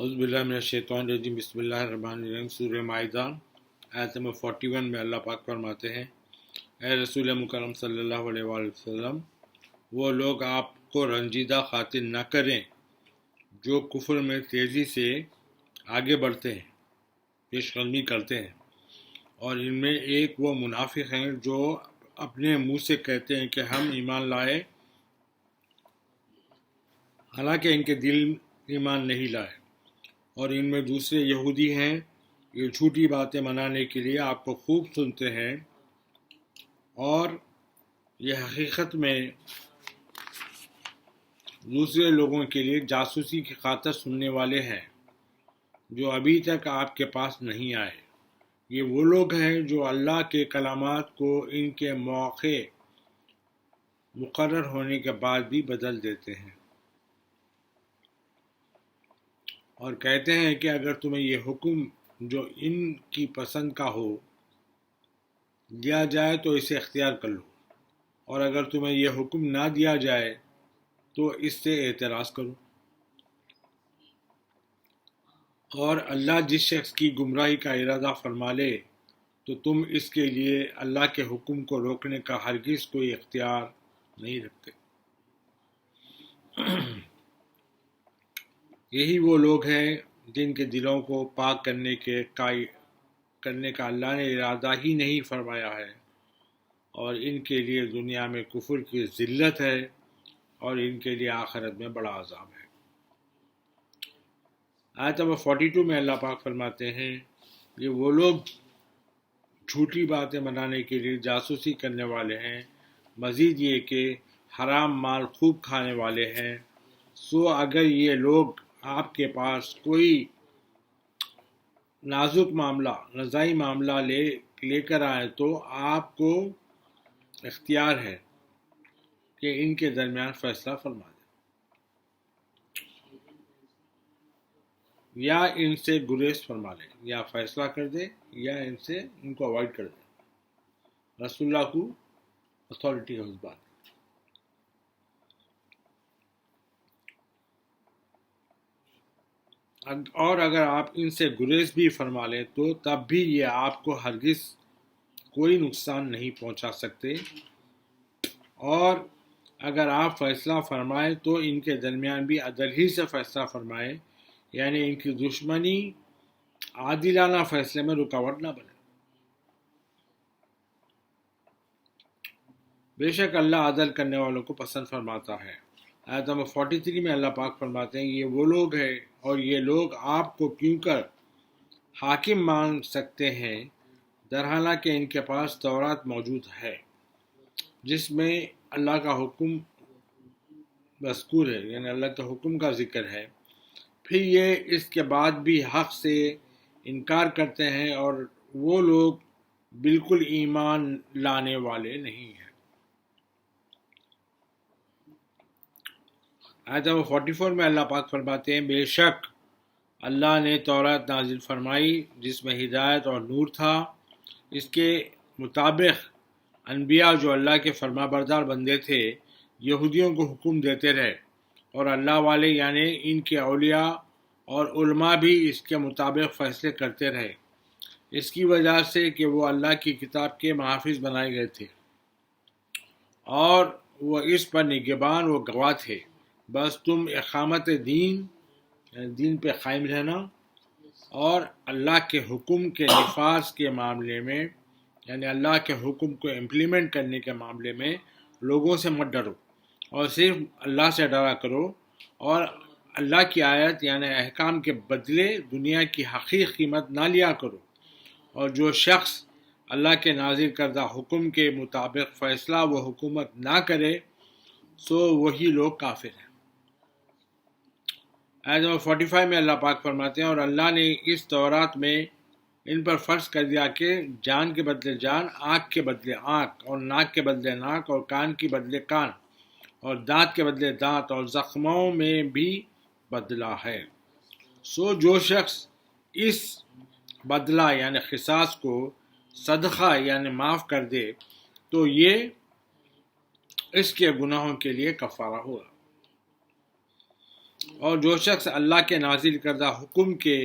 اعوذ باللہ من الشیطان الرجیم بسم اللہ الرحمن الرحیم سورہ مائدہ آیت نمبر 41 میں اللہ پاک فرماتے ہیں، اے رسول مکرم صلی اللہ علیہ وآلہ وسلم، وہ لوگ آپ کو رنجیدہ خاطر نہ کریں جو کفر میں تیزی سے آگے بڑھتے ہیں، پیش قدمی کرتے ہیں، اور ان میں ایک وہ منافق ہیں جو اپنے منہ سے کہتے ہیں کہ ہم ایمان لائے، حالانکہ ان کے دل ایمان نہیں لائے، اور ان میں دوسرے یہودی ہیں، یہ جھوٹی باتیں منانے کے لیے آپ کو خوب سنتے ہیں، اور یہ حقیقت میں دوسرے لوگوں کے لیے جاسوسی کی خاطر سننے والے ہیں جو ابھی تک آپ کے پاس نہیں آئے۔ یہ وہ لوگ ہیں جو اللہ کے کلمات کو ان کے موقع مقرر ہونے کے بعد بھی بدل دیتے ہیں، اور کہتے ہیں کہ اگر تمہیں یہ حکم جو ان کی پسند کا ہو دیا جائے تو اسے اختیار کر لو، اور اگر تمہیں یہ حکم نہ دیا جائے تو اس سے اعتراض کرو۔ اور اللہ جس شخص کی گمراہی کا ارادہ فرما لے تو تم اس کے لیے اللہ کے حکم کو روکنے کا ہرگز کوئی اختیار نہیں رکھتے۔ یہی وہ لوگ ہیں جن کے دلوں کو پاک کرنے کا اللہ نے ارادہ ہی نہیں فرمایا ہے، اور ان کے لیے دنیا میں کفر کی ذلت ہے اور ان کے لیے آخرت میں بڑا عذاب ہے۔ آیت نمبر 42 میں اللہ پاک فرماتے ہیں، یہ وہ لوگ جھوٹی باتیں منانے کے لیے جاسوسی کرنے والے ہیں، مزید یہ کہ حرام مال خوب کھانے والے ہیں۔ سو اگر یہ لوگ آپ کے پاس کوئی نزاعی معاملہ لے کر آئے تو آپ کو اختیار ہے کہ ان کے درمیان فیصلہ فرما دیں، یا ان سے گریز فرما لیں، یا فیصلہ کر دیں، یا ان کو اوائڈ کر دیں۔ رسول اللہ کو اتھارٹی ہے اس بات کی۔ اور اگر آپ ان سے گریز بھی فرما لیں تو تب بھی یہ آپ کو ہرگز کوئی نقصان نہیں پہنچا سکتے، اور اگر آپ فیصلہ فرمائیں تو ان کے درمیان بھی عدل ہی سے فیصلہ فرمائیں، یعنی ان کی دشمنی عادلانہ فیصلے میں رکاوٹ نہ بنے۔ بے شک اللہ عدل کرنے والوں کو پسند فرماتا ہے۔ آیت نمبر 43 میں اللہ پاک فرماتے ہیں، یہ وہ لوگ ہیں اور یہ لوگ آپ کو کیوں کر حاکم مان سکتے ہیں، درحالانکہ ان کے پاس تورات موجود ہے جس میں اللہ کا حکم مذکور ہے، یعنی اللہ کے حکم کا ذکر ہے، پھر یہ اس کے بعد بھی حق سے انکار کرتے ہیں، اور وہ لوگ بالکل ایمان لانے والے نہیں ہیں۔ آیت نمبر 44 میں اللہ پاک فرماتے ہیں، بے شک اللہ نے تورات نازل فرمائی جس میں ہدایت اور نور تھا، اس کے مطابق انبیاء جو اللہ کے فرما بردار بندے تھے یہودیوں کو حکم دیتے رہے، اور اللہ والے یعنی ان کے اولیاء اور علماء بھی اس کے مطابق فیصلے کرتے رہے، اس کی وجہ سے کہ وہ اللہ کی کتاب کے محافظ بنائے گئے تھے، اور وہ اس پر نگہبان و گواہ تھے۔ بس تم اقامت دین، یعنی دین پہ قائم رہنا، اور اللہ کے حکم کے نفاذ کے معاملے میں، یعنی اللہ کے حکم کو امپلیمنٹ کرنے کے معاملے میں لوگوں سے مت ڈرو، اور صرف اللہ سے ڈرا کرو، اور اللہ کی آیت یعنی احکام کے بدلے دنیا کی حقیقی قیمت نہ لیا کرو، اور جو شخص اللہ کے نازل کردہ حکم کے مطابق فیصلہ و حکومت نہ کرے سو وہی لوگ کافر ہیں۔ آیت نمبر 45 میں اللہ پاک فرماتے ہیں، اور اللہ نے اس تورات میں ان پر فرض کر دیا کہ جان کے بدلے جان، آنکھ کے بدلے آنکھ، اور ناک کے بدلے ناک، اور کان کے بدلے کان، اور دانت کے بدلے دانت، اور زخموں میں بھی بدلہ ہے۔ سو جو شخص اس بدلہ یعنی قصاص کو صدقہ یعنی معاف کر دے تو یہ اس کے گناہوں کے لیے کفارہ ہوگا۔ اور جو شخص اللہ کے نازل کردہ حکم کے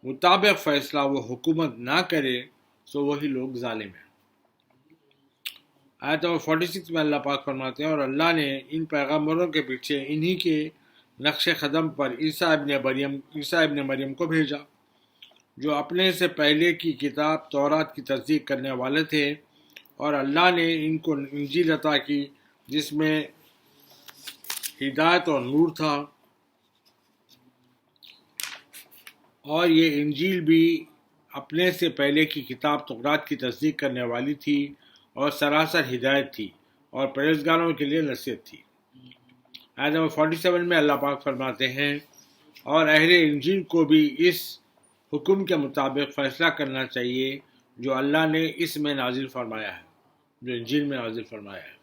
مطابق فیصلہ وہ حکومت نہ کرے سو وہی لوگ ظالم ہیں۔ آیت نمبر 46 میں اللہ پاک فرماتے ہیں اور اللہ نے ان پیغمبروں کے پیچھے انہی کے نقش قدم پر عیسیٰ ابن مریم کو بھیجا جو اپنے سے پہلے کی کتاب تورات کی تصدیق کرنے والے تھے، اور اللہ نے ان کو انجیل عطا کی جس میں ہدایت اور نور تھا، اور یہ انجیل بھی اپنے سے پہلے کی کتاب تورات کی تصدیق کرنے والی تھی اور سراسر ہدایت تھی اور پرہیزگاروں کے لیے نصیحت تھی۔ آیت نمبر 47 میں اللہ پاک فرماتے ہیں اور اہل انجیل کو بھی اس حکم کے مطابق فیصلہ کرنا چاہیے جو اللہ نے اس میں نازل فرمایا ہے، جو انجیل میں نازل فرمایا ہے،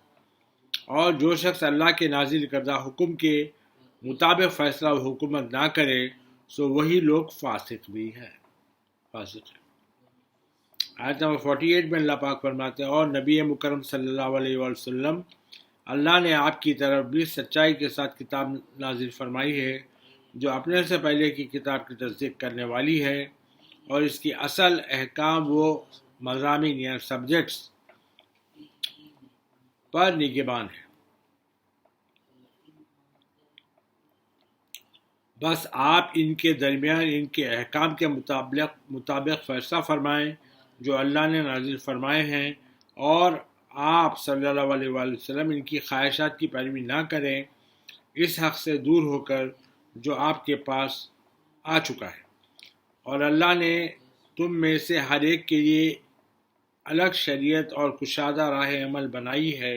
اور جو شخص اللہ کے نازل کردہ حکم کے مطابق فیصلہ و حکومت نہ کرے سو وہی لوگ فاسق بھی ہیں، فاسق ہیں۔ آیت نمبر 48 میں اللہ پاک فرماتے ہیں اور نبی مکرم صلی اللہ علیہ وآلہ وسلم اللہ نے آپ کی طرف بھی سچائی کے ساتھ کتاب نازل فرمائی ہے جو اپنے سے پہلے کی کتاب کی تصدیق کرنے والی ہے اور اس کی اصل احکام و مضامین یعنی سبجیکٹس پر نگہبان ہے۔ بس آپ ان کے درمیان ان کے احکام کے مطابق فیصلہ فرمائیں جو اللہ نے نازل فرمائے ہیں، اور آپ صلی اللہ علیہ وآلہ وسلم ان کی خواہشات کی پیروی نہ کریں اس حق سے دور ہو کر جو آپ کے پاس آ چکا ہے، اور اللہ نے تم میں سے ہر ایک کے لیے الگ شریعت اور کشادہ راہ عمل بنائی ہے،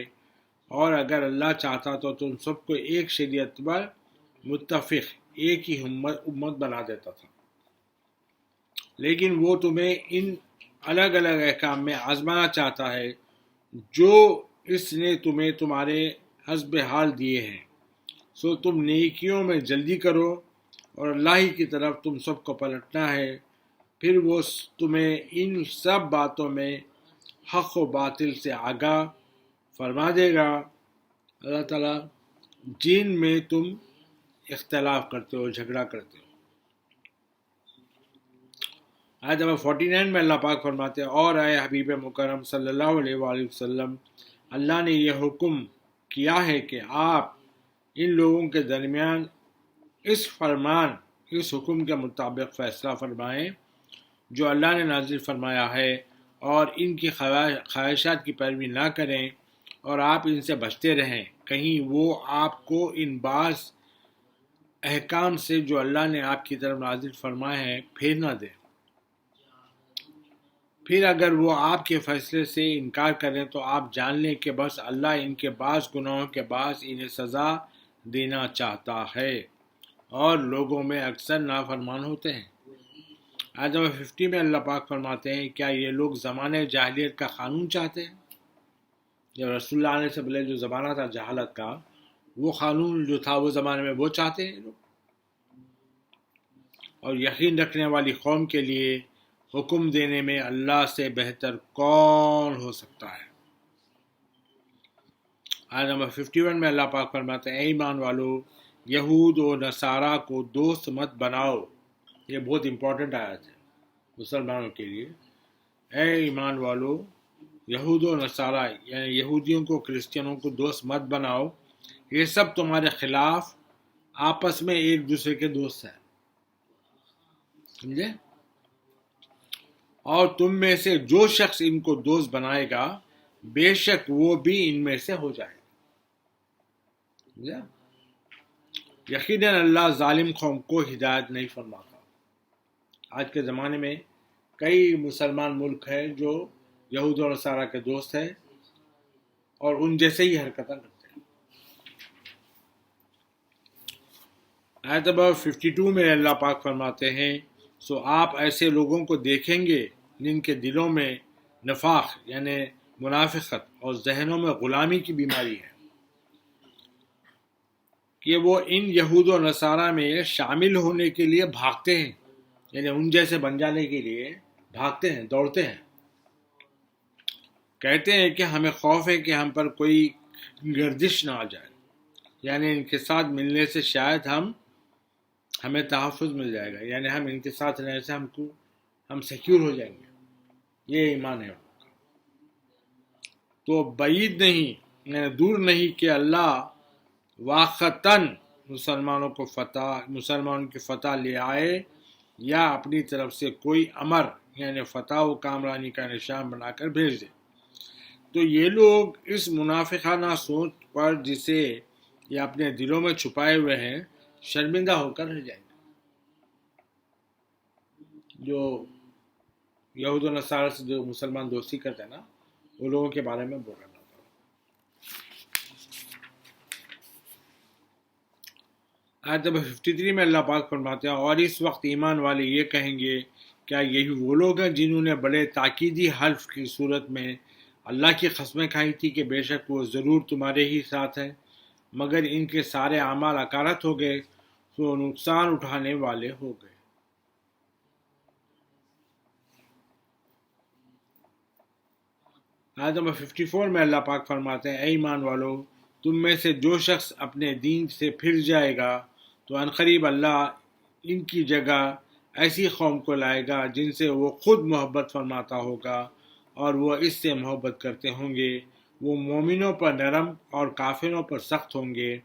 اور اگر اللہ چاہتا تو تم سب کو ایک شریعت پر متفق ایک ہی امت بنا دیتا تھا، لیکن وہ تمہیں ان الگ الگ احکام میں آزمانا چاہتا ہے جو اس نے تمہیں تمہارے حسب حال دیے ہیں، سو تم نیکیوں میں جلدی کرو اور اللہ ہی کی طرف تم سب کو پلٹنا ہے، پھر وہ تمہیں ان سب باتوں میں حق و باطل سے آگاہ فرما دے گا۔ اللہ تعالیٰ جن میں تم اختلاف کرتے ہو، جھگڑا کرتے ہو۔ آیت نمبر 49 میں اللہ پاک فرماتے ہیں اور اے حبیب مکرم صلی اللہ علیہ وآلہ وسلم اللہ نے یہ حکم کیا ہے کہ آپ ان لوگوں کے درمیان اس حکم کے مطابق فیصلہ فرمائیں جو اللہ نے نازل فرمایا ہے، اور ان کی خواہشات کی پیروی نہ کریں، اور آپ ان سے بچتے رہیں کہیں وہ آپ کو ان بعض احکام سے جو اللہ نے آپ کی طرف نازل فرمائے ہیں پھیر نہ دیں۔ پھر اگر وہ آپ کے فیصلے سے انکار کریں تو آپ جان لیں کہ بس اللہ ان کے بعض گناہوں کے بعد انہیں سزا دینا چاہتا ہے، اور لوگوں میں اکثر نافرمان ہوتے ہیں۔ آیت نمبر 50 میں اللہ پاک فرماتے ہیں کیا یہ لوگ زمانے جاہلیت کا قانون چاہتے ہیں؟ جب رسول اللہ آنے سے پہلے جو زمانہ تھا جہالت کا، وہ قانون جو تھا وہ زمانے میں وہ چاہتے ہیں لوگ، اور یقین رکھنے والی قوم کے لیے حکم دینے میں اللہ سے بہتر کون ہو سکتا ہے۔ آیت نمبر 51 میں اللہ پاک فرماتے ہیں اے ایمان والو یہود و نصارہ کو دوست مت بناؤ۔ یہ بہت امپورٹنٹ آیت ہے مسلمانوں کے لیے۔ اے ایمان والو یہود و نصارہ یعنی یہودیوں کو کرسچنوں کو دوست مت بناؤ، یہ سب تمہارے خلاف آپس میں ایک دوسرے کے دوست ہیں، سمجھے؟ اور تم میں سے جو شخص ان کو دوست بنائے گا بے شک وہ بھی ان میں سے ہو جائے گا۔ یقیناً اللہ ظالم قوم کو ہدایت نہیں فرماتا۔ آج کے زمانے میں کئی مسلمان ملک ہیں جو یہود و نصارہ کے دوست ہیں اور ان جیسے ہی حرکتیں کرتے ہیں۔ آیت نمبر 52 میں اللہ پاک فرماتے ہیں سو آپ ایسے لوگوں کو دیکھیں گے جن کے دلوں میں نفاق یعنی منافقت اور ذہنوں میں غلامی کی بیماری ہے کہ وہ ان یہود و نصارہ میں شامل ہونے کے لیے بھاگتے ہیں، یعنی ان جیسے بن جانے کے لیے بھاگتے ہیں، دوڑتے ہیں، کہتے ہیں کہ ہمیں خوف ہے کہ ہم پر کوئی گردش نہ آ جائے، یعنی ان کے ساتھ ملنے سے شاید ہم ہمیں تحفظ مل جائے گا، یعنی ہم ان کے ساتھ رہنے سے ہم سیکیور ہو جائیں گے، یہ ایمان ہے۔ تو بعید نہیں، یعنی دور نہیں کہ اللہ واقعتاً مسلمانوں کی فتح لے آئے، یا اپنی طرف سے کوئی امر یعنی فتح و کامرانی کا نشان بنا کر بھیج دے۔ تو یہ لوگ اس منافقانہ سوچ پر جسے یہ اپنے دلوں میں چھپائے ہوئے ہیں شرمندہ ہو کر رہ جائیں گے۔ جو یہود و نصارہ سے جو مسلمان دوستی کرتے ہیں نا، وہ لوگوں کے بارے میں بول رہا تھا۔ آیت نمبر 53 میں اللہ پاک فرماتے ہیں، اور اس وقت ایمان والے یہ کہیں گے، کیا یہی وہ لوگ ہیں جنہوں نے بڑے تاکیدی حلف کی صورت میں اللہ کی قسمیں کھائی تھی کہ بے شک وہ ضرور تمہارے ہی ساتھ ہیں، مگر ان کے سارے اعمال اکارت ہو گئے تو نقصان اٹھانے والے ہو گئے۔ آیت نمبر 54 میں اللہ پاک فرماتے ہیں، اے ایمان والو، تم میں سے جو شخص اپنے دین سے پھر جائے گا تو عنقریب اللہ ان کی جگہ ایسی قوم کو لائے گا جن سے وہ خود محبت فرماتا ہوگا اور وہ اس سے محبت کرتے ہوں گے۔ وہ مومنوں پر نرم اور کافروں پر سخت ہوں گے،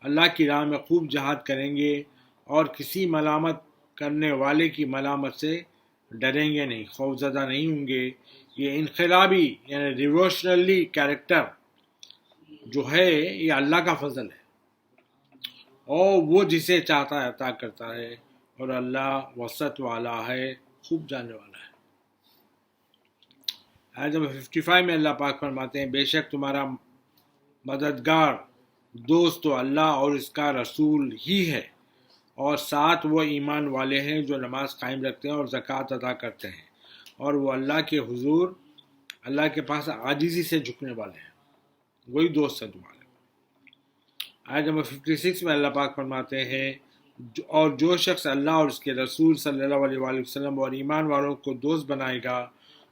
اللہ کی راہ میں خوب جہاد کریں گے اور کسی ملامت کرنے والے کی ملامت سے ڈریں گے نہیں، خوفزدہ نہیں ہوں گے۔ یہ انقلابی یعنی ریوولوشنری کیریکٹر جو ہے یہ اللہ کا فضل ہے، اور وہ جسے چاہتا ہے عطا کرتا ہے، اور اللہ وسعت والا ہے، خوب جاننے والا ہے۔ آیت نمبر 55 میں اللہ پاک فرماتے ہیں، بے شک تمہارا مددگار دوست تو اللہ اور اس کا رسول ہی ہے، اور ساتھ وہ ایمان والے ہیں جو نماز قائم رکھتے ہیں اور زکوٰۃ ادا کرتے ہیں، اور وہ اللہ کے حضور اللہ کے پاس عاجزی سے جھکنے والے ہیں، وہی دوست ہے تمہارے۔ آیت نمبر 56 میں اللہ پاک فرماتے ہیں، اور جو شخص اللہ اور اس کے رسول صلی اللہ علیہ وآلہ وسلم اور ایمان والوں کو دوست بنائے گا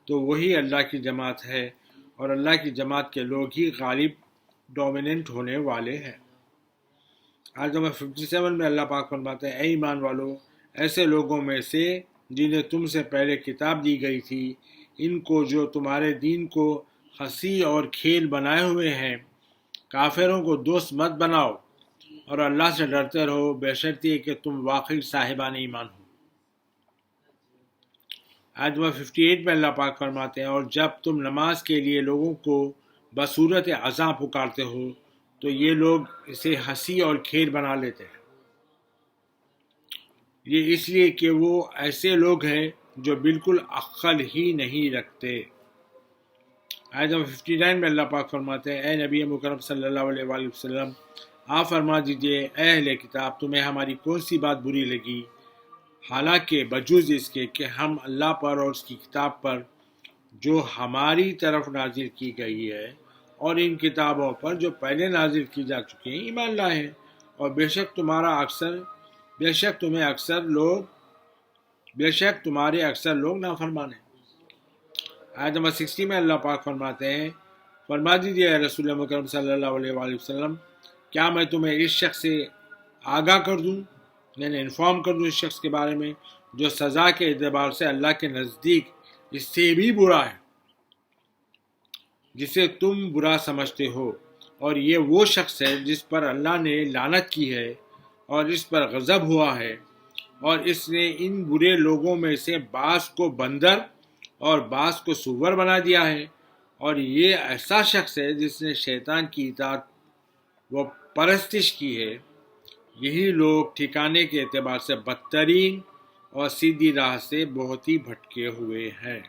تو وہی اللہ کی جماعت ہے، اور اللہ کی جماعت کے لوگ ہی غالب ڈومیننٹ ہونے والے ہیں۔ آیت نمبر 57 میں اللہ پاک فرماتے ہیں، اے ایمان والو، ایسے لوگوں میں سے جنہیں تم سے پہلے کتاب دی گئی تھی، ان کو جو تمہارے دین کو ہنسی اور کھیل بنائے ہوئے ہیں، کافروں کو دوست مت بناؤ، اور اللہ سے ڈرتے رہو، بے شرط یہ کہ تم واقعی صاحبان ایمان ہو۔ آیت نمبر 58 میں اللہ پاک فرماتے ہیں، اور جب تم نماز کے لیے لوگوں کو بصورت عزاں پکارتے ہو تو یہ لوگ اسے ہنسی اور کھیل بنا لیتے ہیں، یہ اس لیے کہ وہ ایسے لوگ ہیں جو بالکل عقل ہی نہیں رکھتے۔ آیت نمبر 59 میں اللہ پاک فرماتے ہیں، اے نبی مکرم صلی اللہ علیہ وآلہ وسلم، آپ فرما دیجئے، اے اہل کتاب، تمہیں ہماری کون سی بات بری لگی، حالانکہ بجوز اس کے کہ ہم اللہ پر اور اس کی کتاب پر جو ہماری طرف نازل کی گئی ہے اور ان کتابوں پر جو پہلے نازل کی جا چکی ہیں ایمان لائے ہیں، اور بے شک تمہارے اکثر لوگ نافرمان ہیں۔ آیت نمبر 60 میں اللہ پاک فرماتے ہیں، فرما دیجیے اے رسول مکرم صلی اللہ علیہ وآلہ وسلم، کیا میں تمہیں اس شخص سے آگاہ کر دوں، یعنی انفارم کر دوں اس شخص کے بارے میں جو سزا کے اعتبار سے اللہ کے نزدیک اس سے بھی برا ہے جسے تم برا سمجھتے ہو، اور یہ وہ شخص ہے جس پر اللہ نے لعنت کی ہے اور اس پر غضب ہوا ہے، اور اس نے ان برے لوگوں میں سے بعض کو بندر اور بعض کو سور بنا دیا ہے، اور یہ ایسا شخص ہے جس نے شیطان کی اطاعت و پرستش کی ہے۔ یہی لوگ ٹھکانے کے اعتبار سے بدترین اور سیدھی راہ سے بہت ہی بھٹکے ہوئے ہیں۔